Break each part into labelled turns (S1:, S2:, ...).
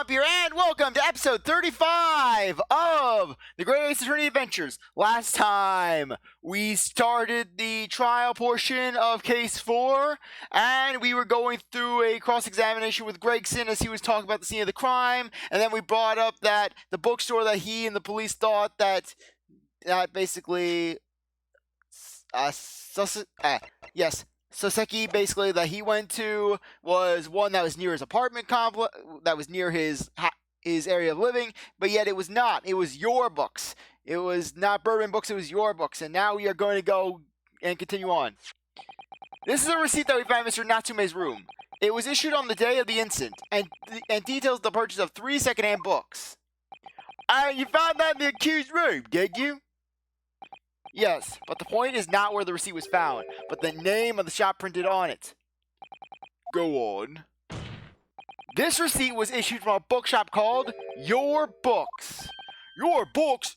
S1: CzarThwomp here, and welcome to episode 35 of the Great Ace Attorney Adventures. Last time, we started the trial portion of Case 4, and we were going through a cross-examination with Gregson as he was talking about the scene of the crime, and then we brought up that the bookstore that he and the police thought that basically... Soseki, basically, that he went to was one that was near his apartment complex, that was near his area of living, but yet it was not. It was your books. It was not Bourbon Books, it was your books, and now we are going to go and continue on. This is a receipt that we found in Mr. Natsume's room. It was issued on the day of the incident, and details the purchase of 3 second-hand books. You found that in the accused's room, did you? Yes, but the point is not where the receipt was found, but the name of the shop printed on it. Go on. This receipt was issued from a bookshop called Your Books. Your Books?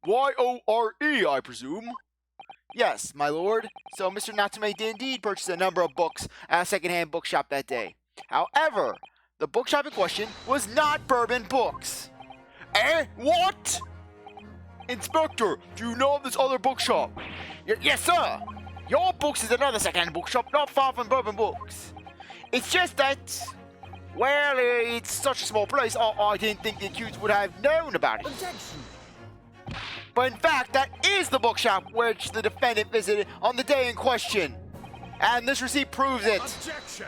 S1: Y-O-R-E, I presume? Yes, my lord. So Mr. Natsume did indeed purchase a number of books at a second-hand bookshop that day. However, the bookshop in question was not Bourbon Books. Eh? What? Inspector, do you know of this other bookshop? Yes, sir. Your Books is another second-hand bookshop not far from Bourbon Books. It's just that, well, it's such a small place, I didn't think the accused would have known about it. Objection. But in fact, that is the bookshop which the defendant visited on the day in question. And this receipt proves it. Objection.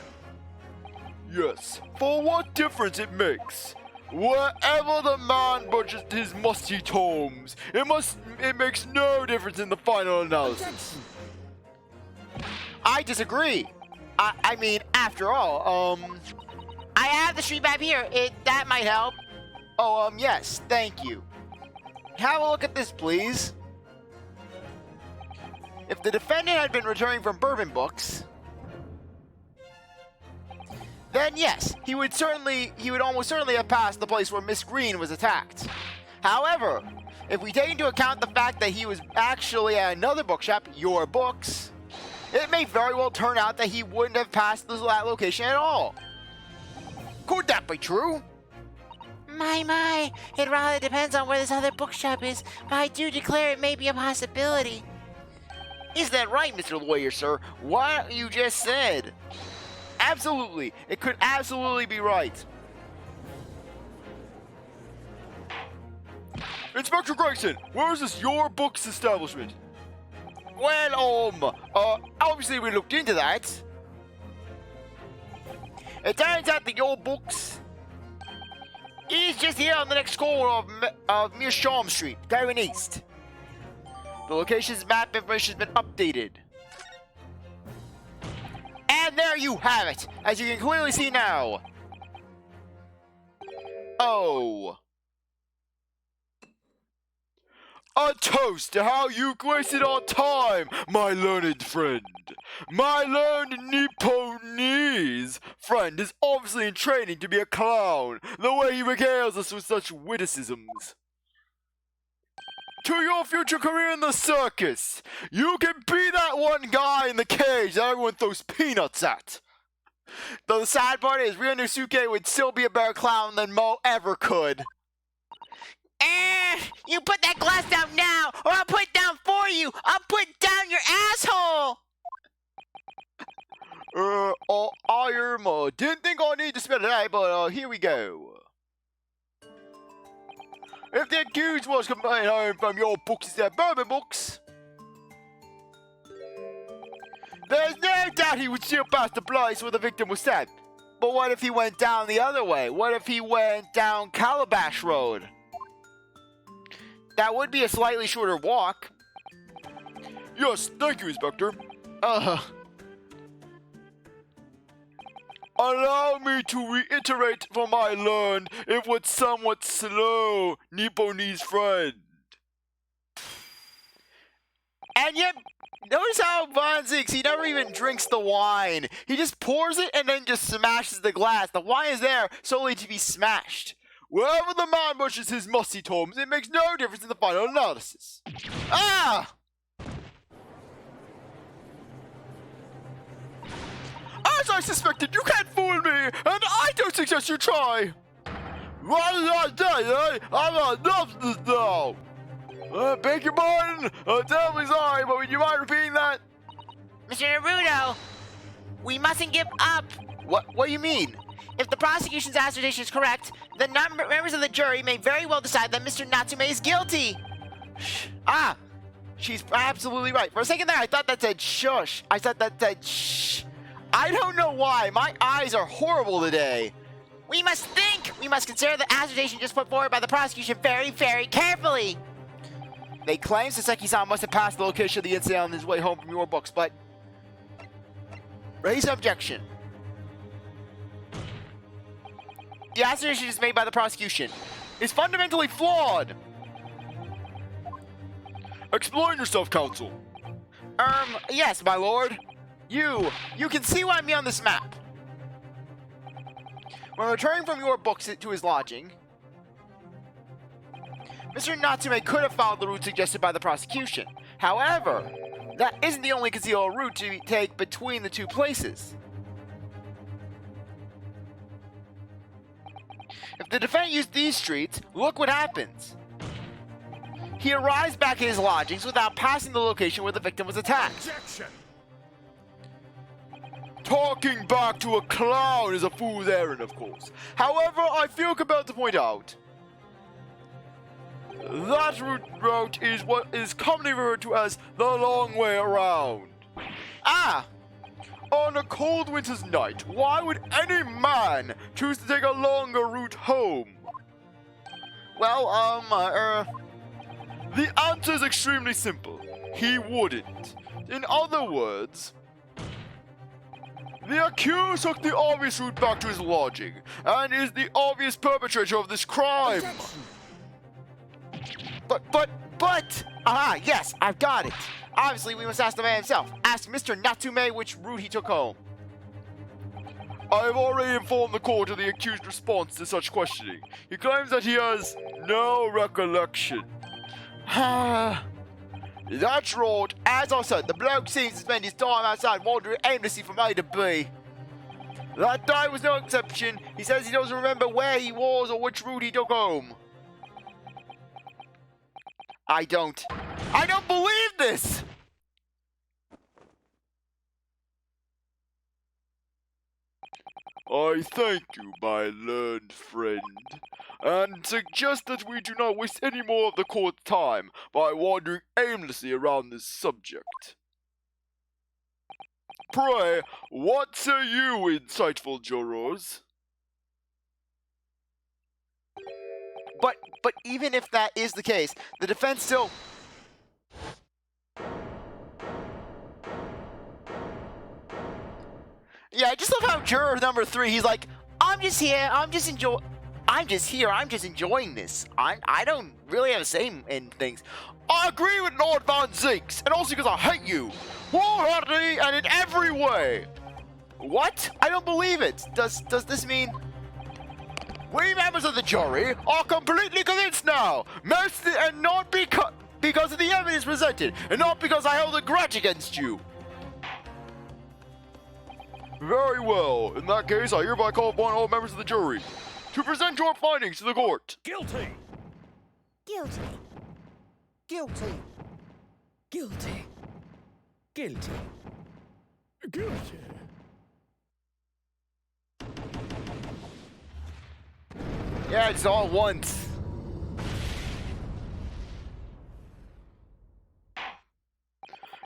S1: Yes, for what difference it makes. Wherever the man purchased his musty tomes, it makes no difference in the final analysis. I disagree. I mean, after all, I have the street map here. That might help. Oh, yes, thank you. Have a look at this, please. If the defendant had been returning from Bourbon Books, then yes, he would almost certainly have passed the place where Miss Green was attacked. However, if we take into account the fact that he was actually at another bookshop, Your Books, it may very well turn out that he wouldn't have passed that location at all. Could that be true?
S2: My, it rather depends on where this other bookshop is, but I do declare it may be a possibility.
S1: Is that right, Mr. Lawyer, sir? What you just said? Absolutely. It could absolutely be right. Inspector Gregson, where is this Your Books establishment? Well, obviously we looked into that. It turns out that Your Books is just here on the next corner of Mearsham Street, going east. The location's map information has been updated. And there you have it, as you can clearly see now. Oh. A toast to how you graced our time, my learned friend. My learned Nipponese friend is obviously in training to be a clown, the way he regales us with such witticisms. To your future career in the circus, you can be that one guy in the cage that everyone throws peanuts at. Though the sad part is, Ryuunosuke would still be a better clown than Mo ever could.
S2: You put that glass down now, or I'll put it down for you! I'll put it down your asshole!
S1: I didn't think I needed to spell it out, but here we go. If the accused was coming home from Your Books instead of Bourbon Books, there's no doubt he would still pass the place where the victim was stabbed. But what if he went down the other way? What if he went down Calabash Road? That would be a slightly shorter walk. Yes, thank you, Inspector. Allow me to reiterate for my learned, if what somewhat slow, Nipponese friend. And yet, notice how Von Ziggs, he never even drinks the wine. He just pours it and then just smashes the glass. The wine is there solely to be smashed. Wherever the man pushes his musty tomes, it makes no difference in the final analysis. Ah! As I suspected, you can't fool me, and I don't suggest you try. What did I say, eh? I've got enough to this now. Beg your pardon? Terribly sorry, but would you mind repeating that?
S2: Mr. Naruto, we mustn't give up.
S1: What do you mean?
S2: If the prosecution's assertion is correct, the members of the jury may very well decide that Mr. Natsume is guilty.
S1: Ah, she's absolutely right. For a second there, I thought that said shush. I thought that said shh. I don't know why. My eyes are horrible today.
S2: We must think. We must consider the assertion just put forward by the prosecution very, very carefully.
S1: They claim Soseki-san must have passed the location of the incident on his way home from your books, but raise an objection. The assertion is made by the prosecution is fundamentally flawed. Explain yourself, counsel. Yes, my lord. You can see what I mean on this map. When returning from your books to his lodging, Mr. Natsume could have followed the route suggested by the prosecution. However, that isn't the only concealed route to take between the two places. If the defendant used these streets, look what happens. He arrives back at his lodgings without passing the location where the victim was attacked.
S3: Objection!
S1: Talking back to a clown is a fool's errand, of course. However, I feel compelled to point out that route is what is commonly referred to as the long way around. Ah! On a cold winter's night, why would any man choose to take a longer route home? Well, the answer is extremely simple. He wouldn't. In other words, the accused took the obvious route back to his lodging, and is the obvious perpetrator of this crime. But, yes, I've got it. Obviously, we must ask the man himself. Ask Mr. Natsume which route he took home. I have already informed the court of the accused's response to such questioning. He claims that he has no recollection. That's right. As I said, the bloke seems to spend his time outside wandering aimlessly from A to B. That day was no exception. He says he doesn't remember where he was or which route he took home. I don't believe this! I thank you, my learned friend, and suggest that we do not waste any more of the court's time by wandering aimlessly around this subject. Pray, what say you, insightful jurors? But even if that is the case, the defense still... Yeah, I just love how juror number 3, he's like, I'm just here, I'm just enjoying this. I don't really have a say in things. I agree with Lord Von Zinks, and also because I hate you. Wholeheartedly and in every way. What? I don't believe it. Does this mean... We members of the jury are completely convinced now, mostly and not because of the evidence presented, and not because I hold a grudge against you. Very well. In that case, I hereby call upon all members of the jury to present your findings to the court.
S3: Guilty!
S4: Guilty. Guilty.
S3: Guilty. Guilty. Guilty.
S1: Yeah, it's all at once.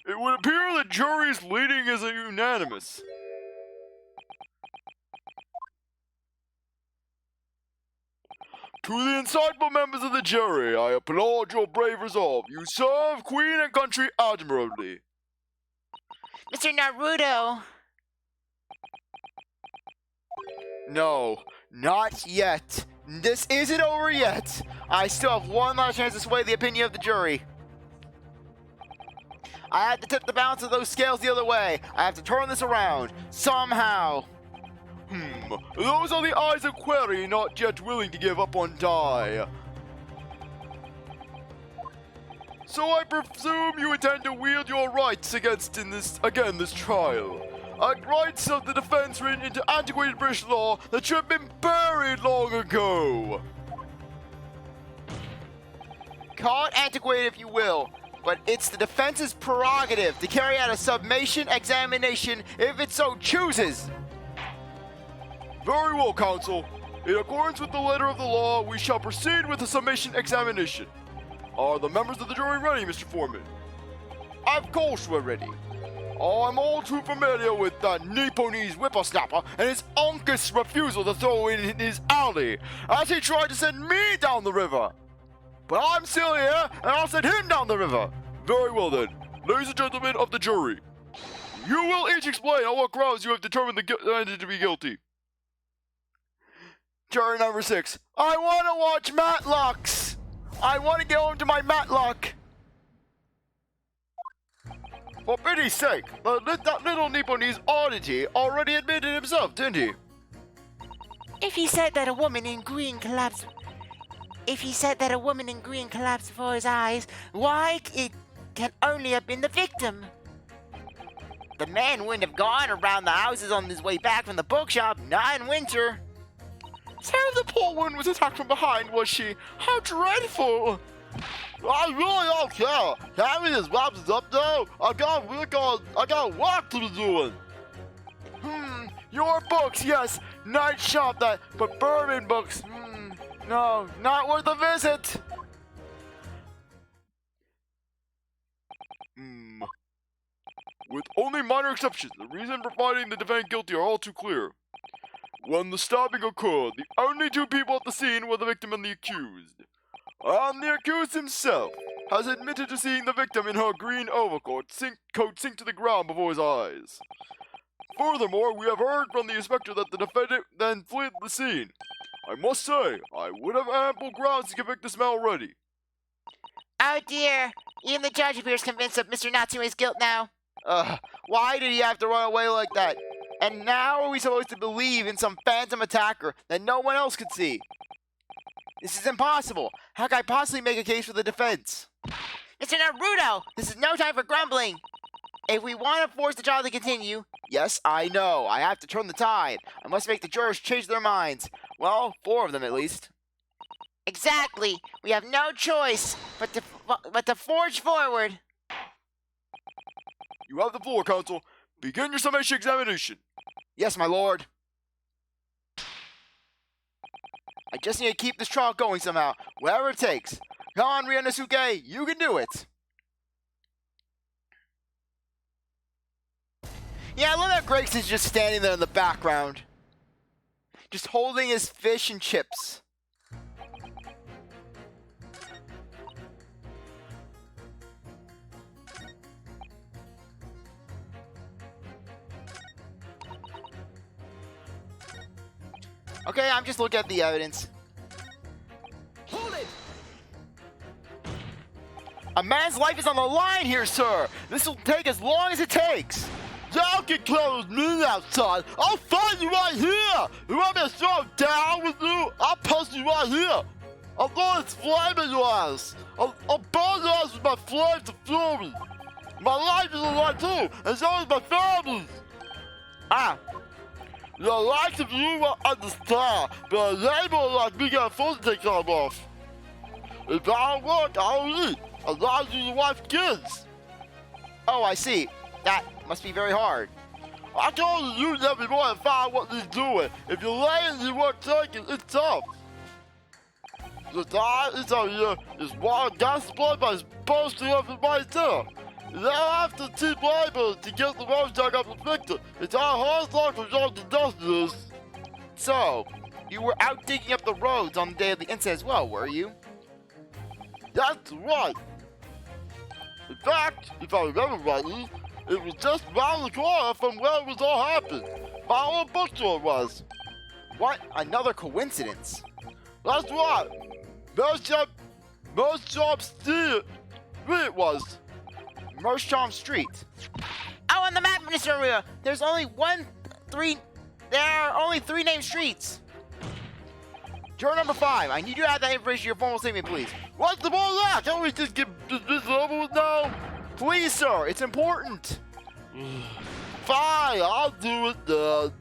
S1: It would appear the jury's leading is unanimous. To the insightful members of the jury, I applaud your brave resolve. You serve Queen and country admirably.
S2: Mr. Naruto.
S1: No, not yet. This isn't over yet. I still have one last chance to sway the opinion of the jury. I had to tip the balance of those scales the other way. I have to turn this around. Somehow. Those are the eyes of query not yet willing to give up on Dai. So I presume you intend to wield your rights against this trial. and rights of the defense written into antiquated British law that should have been buried long ago. Call it antiquated if you will, but it's the defense's prerogative to carry out a summation examination if it so chooses. Very well, counsel. In accordance with the letter of the law, we shall proceed with the summation examination. Are the members of the jury ready, Mr. Foreman? Of course we're ready. I'm all too familiar with that Nipponese whippersnapper and his uncas refusal to throw in his alley as he tried to send me down the river. But I'm still here, and I'll send him down the river. Very well then, ladies and gentlemen of the jury. You will each explain on what grounds you have determined the defendant to be guilty. Juror number 6. I want to watch Matlocks. I want to get home to my Matlock. For pity's sake, that little Nipponese oddity already admitted himself, didn't he?
S2: If he said that a woman in green collapsed before his eyes, why it can only have been the victim. The man wouldn't have gone around the houses on his way back from the bookshop, not in winter.
S1: So the poor woman was attacked from behind, was she? How dreadful! I really don't care. Having his wraps up though, I got work to be doing. Your books, yes, nice shop that, but bourbon books, no, not worth a visit. With only minor exceptions, the reason for finding the defendant guilty are all too clear. When the stabbing occurred, the only two people at the scene were the victim and the accused. And the accused himself has admitted to seeing the victim in her green overcoat sink to the ground before his eyes. Furthermore, we have heard from the inspector that the defendant then fled the scene. I must say, I would have ample grounds to convict this man already.
S2: Oh dear, even the judge appears convinced of Mr. Natsume's guilt now.
S1: Why did he have to run away like that? And now are we supposed to believe in some phantom attacker that no one else could see? This is impossible. How can I possibly make a case for the defense?
S2: Mr. Naruto, this is no time for grumbling. If we want to force the trial to continue...
S1: Yes, I know. I have to turn the tide. I must make the jurors change their minds. Well, 4 of them at least.
S2: Exactly. We have no choice but to forge forward.
S1: You have the floor, counsel. Begin your summation examination. Yes, my lord. I just need to keep this trial going somehow, whatever it takes. Come on, Ryuunosuke, you can do it. Yeah, I love how Gregson's just standing there in the background. Just holding his fish and chips. Okay, I'm just looking at the evidence.
S3: Hold it!
S1: A man's life is on the line here, sir. This will take as long as it takes. Y'all can close me outside. I'll find you right here. You want me to throw down with you? I'll post you right here. I'll throw this flame in your ass. I'll burn your ass with my flames to fury. My life is on the line too, and so is my family's. The likes of you will understand, but a label like me got forced to take time off. If I don't work, I don't eat. Allows you to wife kids. Oh, I see. That must be very hard. I told you use every boy and find what he's doing. If you're laying, you work taking, it's tough. The time is out here is wild gas supply by posting everybody there. They have to teach labor to get the roads dug up and fixed it. It's our hard luck for John the Dusters. So, you were out digging up the roads on the day of the incident as well, were you? That's right. In fact, if I remember rightly, it was just round the corner from where it was all happened. My old bookstore was. What? Another coincidence? That's right. Mersham Street it was. Mersham Street.
S2: Oh, on the map, Mr. Aruya, there are only 3 named streets.
S1: Juror number 5, I need you to add that information to your formal statement, please. What's the ball that? Can't we just get this over with now? Please, sir, it's important. Fine, I'll do it then.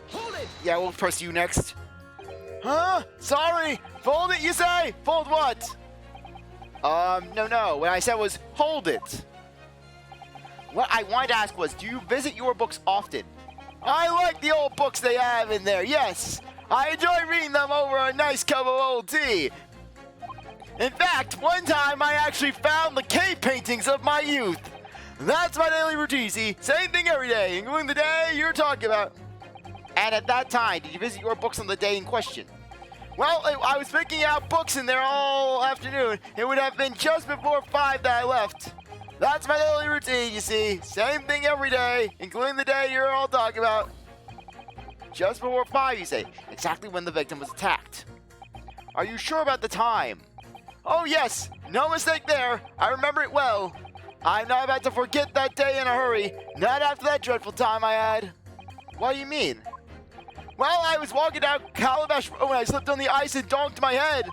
S3: Hold it!
S1: Yeah, we'll press you next. Huh? Sorry. Fold it, you say? Fold what? No. What I said was hold it. What I wanted to ask was, do you visit your books often? I like the old books they have in there, yes. I enjoy reading them over a nice cup of old tea. In fact, one time I actually found the cave paintings of my youth. That's my daily routine, see? Same thing every day, including the day you're talking about. And at that time, did you visit your books on the day in question? Well, I was picking out books in there all afternoon. It would have been just before 5 that I left. That's my daily routine, you see. Same thing every day, including the day you're all talking about. Just before 5, you say. Exactly when the victim was attacked. Are you sure about the time? Oh, yes. No mistake there. I remember it well. I'm not about to forget that day in a hurry. Not after that dreadful time I had. What do you mean? Well, I was walking down Calabash Road when I slipped on the ice and donked my head.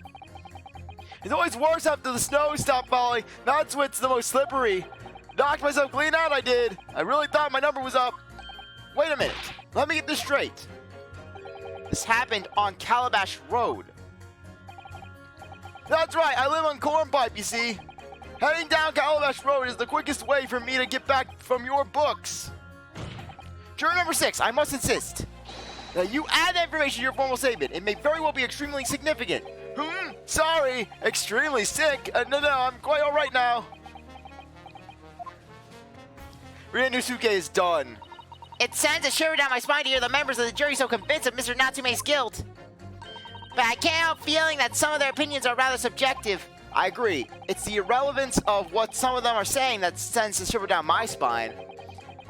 S1: It's always worse after the snow stopped falling. That's when it's the most slippery. Knocked myself clean out, I did. I really thought my number was up. Wait a minute. Let me get this straight. This happened on Calabash Road. That's right. I live on Cornpipe, you see. Heading down Calabash Road is the quickest way for me to get back from your books. Juror number 6, I must insist. Now, you add that information to your formal statement. It may very well be extremely significant. Sorry. Extremely sick. No, I'm quite all right now. Ryuunosuke is done.
S2: It sends a shiver down my spine to hear the members of the jury so convinced of Mr. Natsume's guilt. But I can't help feeling that some of their opinions are rather subjective.
S1: I agree. It's the irrelevance of what some of them are saying that sends a shiver down my spine.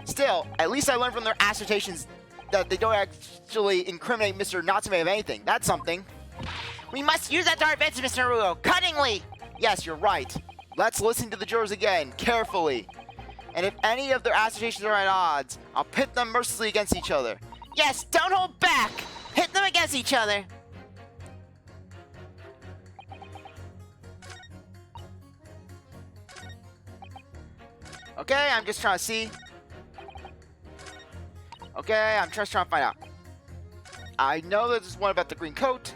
S1: Still, at least I learned from their assertions that they don't actually incriminate Mr. Natsume of anything. That's something.
S2: We must use that to our advantage, Mr. Naruto. Cuttingly!
S1: Yes, you're right. Let's listen to the jurors again, carefully. And if any of their assertions are at odds, I'll pit them mercilessly against each other.
S2: Yes, don't hold back! Hit them against each other!
S1: Okay, I'm just trying to see. Okay, I'm just trying to find out. I know that there's one about the green coat.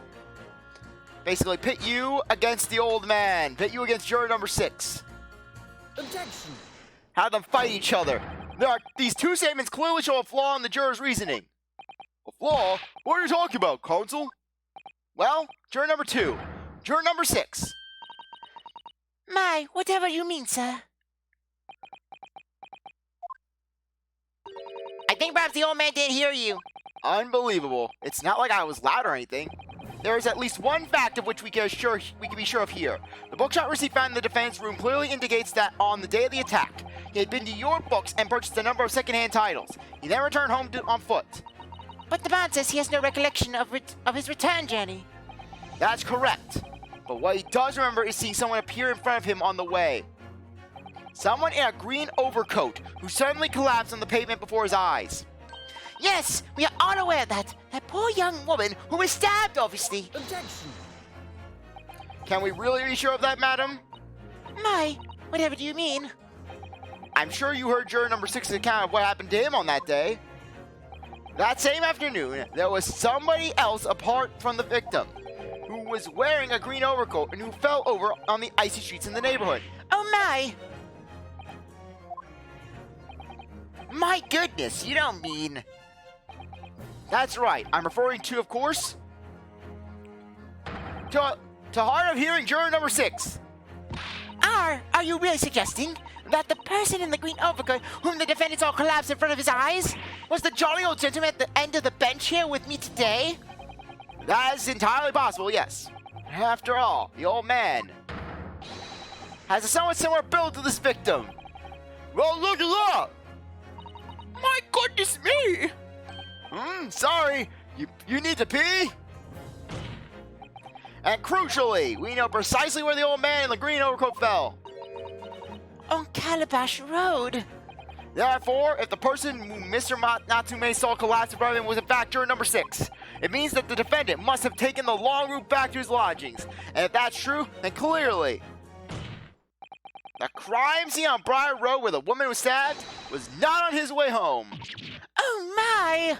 S1: Basically, pit you against the old man. Pit you against juror number 6.
S3: Objection!
S1: Have them fight each other. These two statements clearly show a flaw in the juror's reasoning. A flaw? What are you talking about, counsel? Well, juror number 2. Juror number 6.
S2: My, whatever you mean, sir. I think perhaps the old man didn't hear you.
S1: Unbelievable. It's not like I was loud or anything. There is at least one fact of which we can be sure of here. The bookshop receipt found in the defendant's room clearly indicates that on the day of the attack, he had been to your books and purchased a number of secondhand titles. He then returned home on foot.
S2: But the man says he has no recollection of his return journey.
S1: That's correct. But what he does remember is seeing someone appear in front of him on the way. Someone in a green overcoat who suddenly collapsed on the pavement before his eyes.
S2: Yes, we are all aware of that. That poor young woman who was stabbed, obviously.
S3: Objection!
S1: Can we really be sure of that, madam?
S2: My, whatever do you mean?
S1: I'm sure you heard juror number 6's account of what happened to him on that day. That same afternoon, there was somebody else apart from the victim who was wearing a green overcoat and who fell over on the icy streets in the neighborhood.
S2: Oh my! My goodness, you don't mean...
S1: That's right. I'm referring to, of course, to hard of hearing juror number 6.
S2: Are you really suggesting that the person in the green overcoat whom the defendant saw collapse in front of his eyes was the jolly old gentleman at the end of the bench here with me today?
S1: That is entirely possible, yes. After all, the old man has a somewhat similar build to this victim. Well, look at that! My goodness me! Sorry, you need to pee? And crucially, we know precisely where the old man in the green overcoat fell.
S2: On Calabash Road.
S1: Therefore, if the person who Mr. Natsume saw collapse in front of him was in fact juror number 6, It means that the defendant must have taken the long route back to his lodgings. And if that's true, then clearly the crime scene on Briar Road where the woman was stabbed was not on his way home.
S2: Oh my!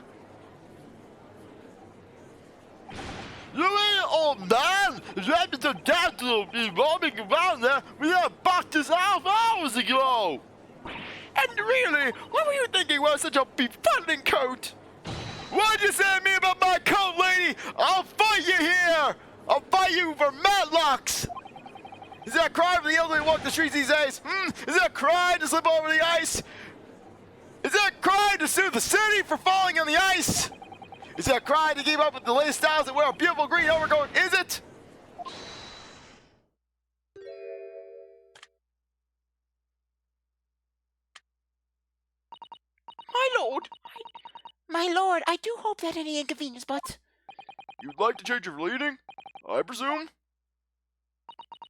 S1: You ain't old man! Let me to death to be roaming around there. We had bucked this half hours ago! And really, what were you thinking was such a befriending coat? What'd you say to me about my coat, lady? I'll fight you here! I'll fight you for matlocks! Is that a crime for the elderly to walk the streets these days? Is that a crime to slip over the ice? Is that a crime to sue the city for falling on the ice? Is that a crime to keep up with the latest styles and wear a beautiful green overcoat? Is it?
S2: My lord, I do hope that any inconvenience, but
S1: You'd like to change your pleading, I presume?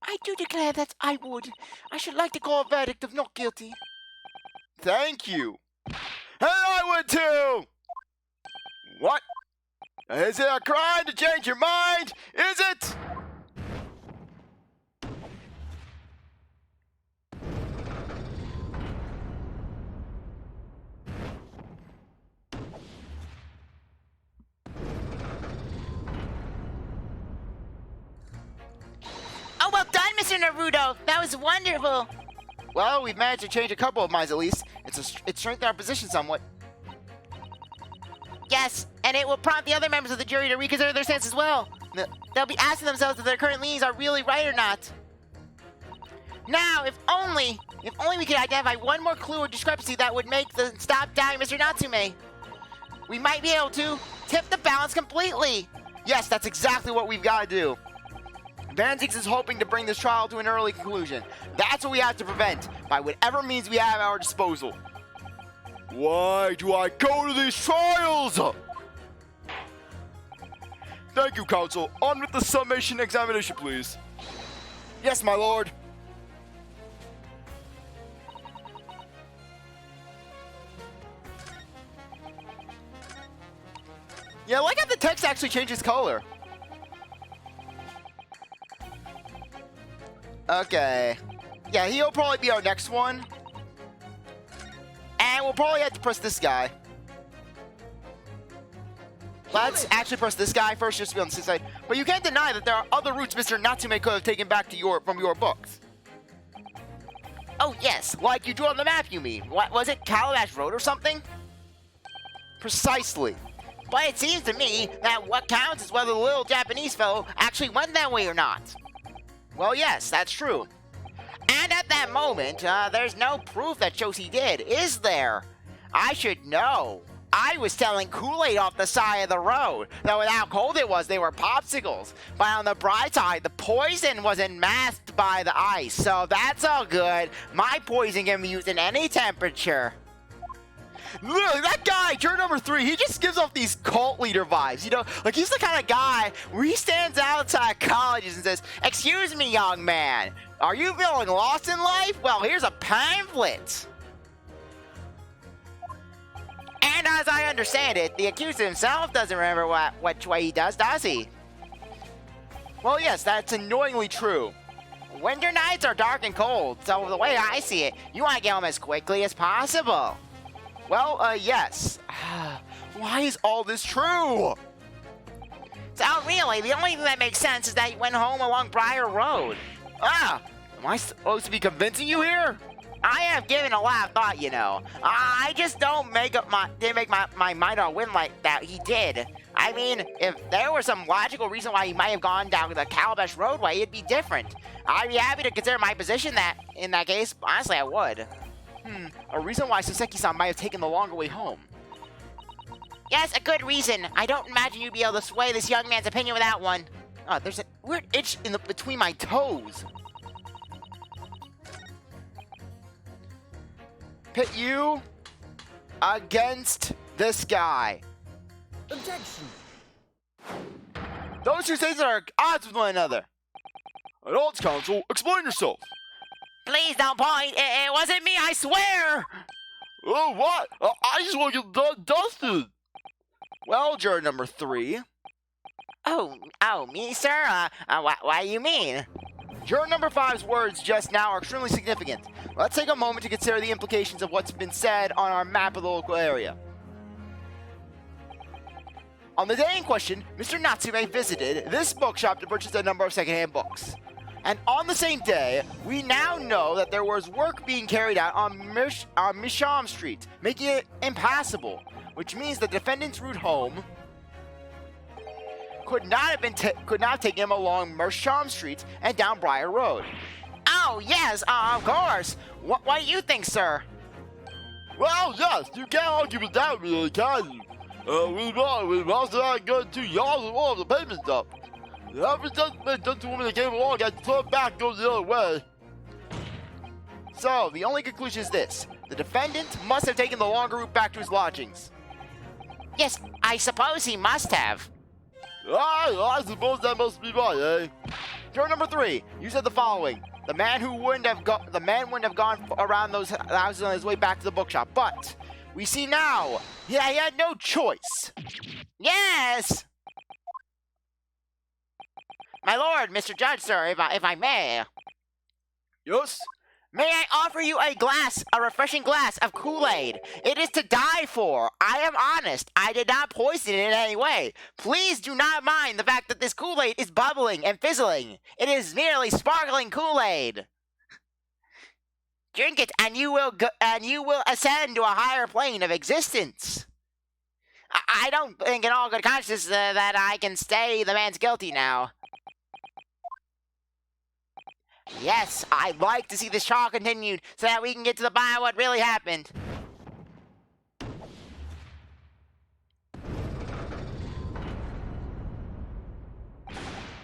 S2: I do declare that I would. I should like to call a verdict of not guilty.
S1: Thank you. And I would too! What? Is it a crime to change your mind? Is it?
S2: Oh, well done, Mr. Naruto. That was wonderful.
S1: Well, we've managed to change a couple of minds at least. It's strengthened our position somewhat.
S2: Yes, and it will prompt the other members of the jury to reconsider their stance as well. They'll be asking themselves if their current leanings are really right or not. Now, if only we could identify one more clue or discrepancy that would make them stop doubting Mr. Natsume. We might be able to tip the balance completely.
S1: Yes, that's exactly what we've got to do. Vanzix is hoping to bring this trial to an early conclusion. That's what we have to prevent, by whatever means we have at our disposal. Why do I go to these trials? Thank you, counsel. On with the summation examination, please. Yes, my lord. Yeah, I like how the text actually changes color. Okay. Yeah, he'll probably be our next one. And we'll probably have to press this guy. Let's actually press this guy first, just to be on the safe side. But you can't deny that there are other routes Mr. Natsume could have taken back to from your books.
S2: Oh, yes.
S1: Like you drew on the map, you mean?
S2: What was it, Calabash Road or something?
S1: Precisely.
S2: But it seems to me that what counts is whether the little Japanese fellow actually went that way or not.
S1: Well, yes, that's true.
S2: And at that moment, there's no proof that Josie did, is there? I should know. I was selling Kool-Aid off the side of the road. Though with how cold it was, they were popsicles. But on the bright side, the poison wasn't masked by the ice. So that's all good. My poison can be used in any temperature.
S1: Literally, that guy, juror number 3, he just gives off these cult leader vibes, you know? Like, he's the kind of guy where he stands outside colleges and says, "Excuse me, young man, are you feeling lost in life? Well, here's a pamphlet."
S2: And as I understand it, the accused himself doesn't remember which way he does he?
S1: Well, yes, that's annoyingly true.
S2: Winter nights are dark and cold, so the way I see it, you want to get home as quickly as possible.
S1: Well, yes. Why is all this true?
S2: So really, the only thing that makes sense is that he went home along Briar Road.
S1: Am I supposed to be convincing you here?
S2: I have given a lot of thought, you know. I just didn't make my mind on a whim like that. He did. I mean, if there was some logical reason why he might have gone down the Calabash Roadway, it'd be different. I'd be happy to consider my position in that case. Honestly, I would.
S1: A reason why Soseki-san might have taken the longer way home.
S2: Yes, a good reason. I don't imagine you'd be able to sway this young man's opinion without one.
S1: Oh, there's a weird itch between my toes. Pit you against this guy.
S3: Objection.
S1: Those two states are at odds with one another. Adults counsel, explain yourself.
S2: Please don't point. It wasn't me, I swear.
S1: Oh, what? I just want to get dusted. Well, juror number 3,
S2: Oh, me, sir? What do you mean?
S1: Juror number 5's words just now are extremely significant. Let's take a moment to consider the implications of what's been said on our map of the local area. On the day in question, Mr. Natsume visited this bookshop to purchase a number of secondhand books. And on the same day, we now know that there was work being carried out on Misham Street, making it impassable, which means the defendant's route home could not have taken him along Mersham Street and down Briar Road.
S2: Oh, yes, of course. What do you think, sir?
S5: Well, yes, you can't argue with that, really, can you? We must not go 2 yards and wall of the pavement up. Every gentlewoman that came along had to turn back and go the other way.
S1: So, the only conclusion is this. The defendant must have taken the longer route back to his lodgings.
S2: Yes, I suppose he must have.
S5: I suppose that must be right, eh?
S1: Juror number 3, you said the following. The man wouldn't have gone around those houses on his way back to the bookshop, but we see now, he had no choice.
S2: Yes! My lord, Mr. Judge, sir, if I may.
S1: Yes?
S2: May I offer you a refreshing glass of Kool-Aid? It is to die for. I am honest. I did not poison it in any way. Please do not mind the fact that this Kool-Aid is bubbling and fizzling. It is merely sparkling Kool-Aid. Drink it, and you will ascend to a higher plane of existence. I don't think in all good conscience that I can say the man's guilty now. Yes, I'd like to see this trial continued so that we can get to the bottom of what really happened.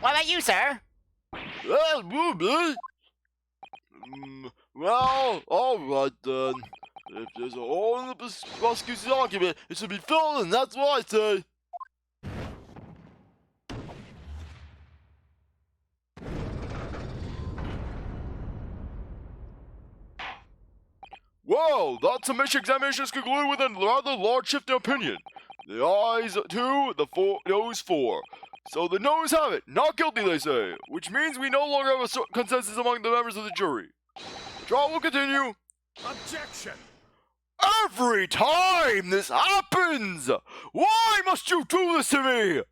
S2: What about you, sir?
S5: Well, Ruby. Well, alright then. If there's a hole in the prosecution's argument, it should be filled, and that's what I say. Well, that summation examination is concluded with a rather large shift in opinion. The ayes 2, the noes 4. So the noes have it. Not guilty, they say. Which means we no longer have a consensus among the members of the jury. The trial will continue.
S3: Objection!
S5: Every time this happens! Why must you do this to me?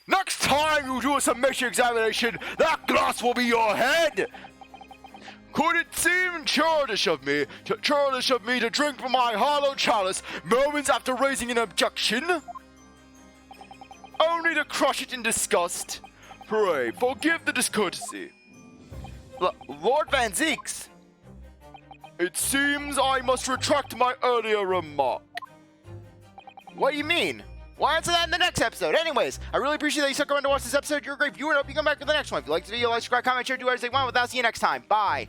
S5: Next time you do a summation examination, that glass will be your head! Could it seem churlish of me to drink from my hollow chalice moments after raising an objection? Only to crush it in disgust. Pray, forgive the discourtesy.
S1: Lord Van Zeeks.
S5: It seems I must retract my earlier remark.
S1: What do you mean? We'll answer that in the next episode. Anyways, I really appreciate that you stuck around to watch this episode. You're a great viewer, and I hope you come back for the next one. If you liked the video, like, subscribe, comment, share, do everything you want. Without, see you next time. Bye.